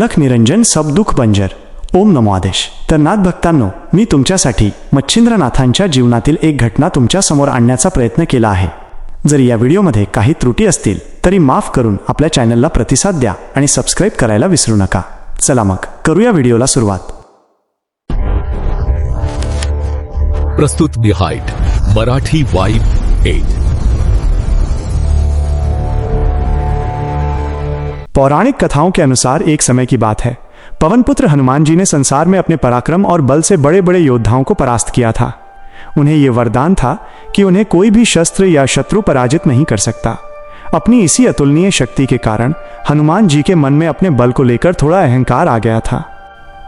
लख निरंजन सब दुःख बंजर. ओम नमो आदेश. तर नाथ भक्तांनो, मी तुमच्यासाठी मच्छिंद्रनाथांच्या जीवनातील एक घटना तुमच्या समोर आणण्याचा प्रयत्न केला आहे. जर या व्हिडिओमध्ये काही त्रुटी असतील तरी माफ करून आपल्या चॅनलला प्रतिसाद द्या आणि सबस्क्राईब करायला विसरू नका. चला मग करूया व्हिडिओला सुरुवात. प्रस्तुत बिहाइंड मराठी वाइब 8. पौराणिक कथाओं के अनुसार एक समय की बात है. पवनपुत्र हनुमान जी ने संसार में अपने पराक्रम और बल से बड़े बड़े योद्धाओं को परास्त किया था. उन्हें यह वरदान था कि उन्हें कोई भी शस्त्र या शत्रु पराजित नहीं कर सकता. अपनी इसी अतुलनीय शक्ति के कारण हनुमान जी के मन में अपने बल को लेकर थोड़ा अहंकार आ गया था.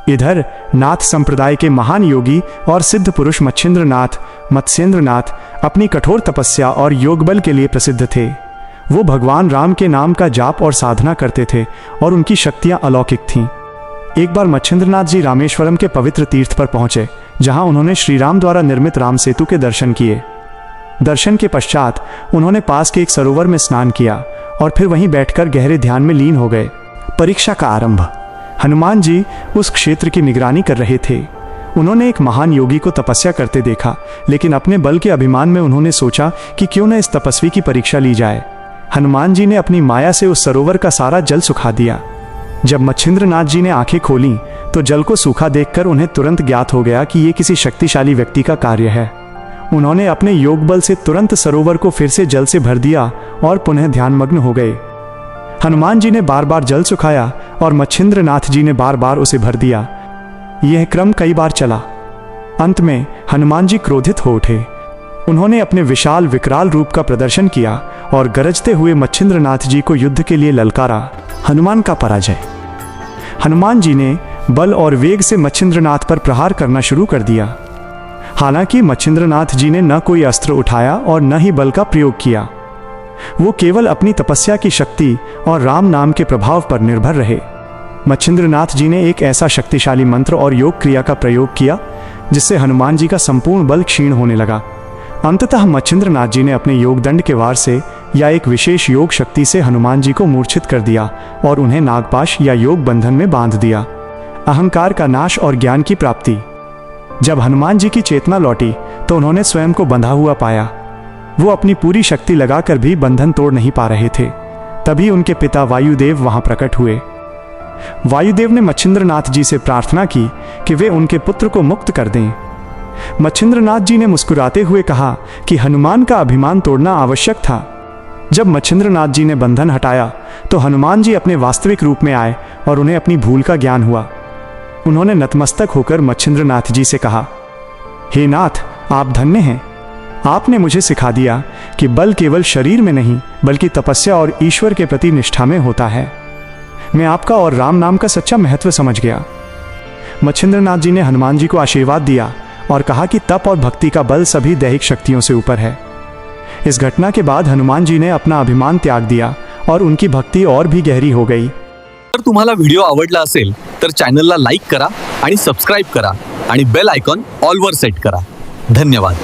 इधर नाथ संप्रदाय के महान योगी और सिद्ध पुरुष मत्स्येंद्रनाथ अपनी कठोर तपस्या और योग बल के लिए प्रसिद्ध थे. वो भगवान राम के नाम का जाप और साधना करते थे और उनकी शक्तियां अलौकिक थीं. एक बार मच्छिंद्रनाथ जी रामेश्वरम के पवित्र तीर्थ पर पहुंचे, जहां उन्होंने श्री राम द्वारा निर्मित राम सेतु के दर्शन किए. दर्शन के पश्चात उन्होंने पास के एक सरोवर में स्नान किया और फिर वहीं बैठकर गहरे ध्यान में लीन हो गए. परीक्षा का आरंभ. हनुमान जी उस क्षेत्र की निगरानी कर रहे थे. उन्होंने एक महान योगी को तपस्या करते देखा, लेकिन अपने बल के अभिमान में उन्होंने सोचा कि क्यों न इस तपस्वी की परीक्षा ली जाए. हनुमान जी ने अपनी माया से उस सरोवर का सारा जल सुखा दिया. जब मच्छिंद्रनाथ जी ने आंखें खोलीं तो जल को सूखा देखकर उन्हें तुरंत ज्ञात हो गया कि ये किसी शक्तिशाली व्यक्ति का कार्य है. उन्होंने अपने योग बल से तुरंत सरोवर को फिर से जल से भर दिया और पुनः ध्यानमग्न हो गए. हनुमान जी ने बार बार जल सुखाया और मच्छिंद्रनाथ जी ने बार बार उसे भर दिया. यह क्रम कई बार चला. अंत में हनुमान जी क्रोधित हो उठे. उन्होंने अपने विशाल विकराल रूप का प्रदर्शन किया और गरजते हुए मच्छिंद्रनाथ जी को युद्ध के लिए ललकारा. हनुमान का पराजय. हनुमान जी ने बल और वेग से मच्छिंद्रनाथ पर प्रहार करना शुरू कर दिया. हालांकि मच्छिंद्रनाथ जी ने न कोई अस्त्र उठाया और न ही बल का प्रयोग किया. वो केवल अपनी तपस्या की शक्ति और राम नाम के प्रभाव पर निर्भर रहे. मच्छिंद्रनाथ जी ने एक ऐसा शक्तिशाली मंत्र और योग क्रिया का प्रयोग किया जिससे हनुमान जी का संपूर्ण बल क्षीण होने लगा. अंततः मच्छिंद्रनाथ जी ने अपने योग दंड के वार से या एक विशेष योग शक्ति से हनुमान जी को मूर्छित कर दिया और उन्हें नागपाश या योग बंधन में बांध दिया. अहंकार का नाश और ज्ञान की प्राप्ति. जब हनुमान जी की चेतना लौटी तो उन्होंने स्वयं को बंधा हुआ पाया. वो अपनी पूरी शक्ति लगाकर भी बंधन तोड़ नहीं पा रहे थे. तभी उनके पिता वायुदेव वहां प्रकट हुए. वायुदेव ने मच्छिंद्रनाथ जी से प्रार्थना की कि वे उनके पुत्र को मुक्त कर दें. मच्छिंद्रनाथ जी ने मुस्कुराते हुए कहा कि हनुमान का अभिमान तोड़ना आवश्यक था. जब मच्छिंद्रनाथ जी ने बंधन हटाया तो हनुमान जी अपने वास्तविक रूप में आए और उन्हें अपनी भूल का ज्ञान हुआ. उन्होंने नतमस्तक होकर मच्छिंद्रनाथ जी से कहा, हे नाथ, आप धन्य हैं. आपने मुझे सिखा दिया कि बल केवल शरीर में नहीं बल्कि तपस्या और ईश्वर के प्रति निष्ठा में होता है. मैं आपका और राम नाम का सच्चा महत्व समझ गया. मच्छिंद्रनाथ जी ने हनुमान जी को आशीर्वाद दिया और कहा कि तप और भक्ति का बल सभी दैहिक शक्तियों से ऊपर है. इस घटना के बाद हनुमान जी ने अपना अभिमान त्याग दिया और उनकी भक्ति और भी गहरी हो गई. जर तुम्हाला व्हिडिओ आवडला असेल तर चॅनलला लाईक करा आणि सबस्क्राइब करा आणि बेल आयकॉन ऑल वर सेट करा. धन्यवाद.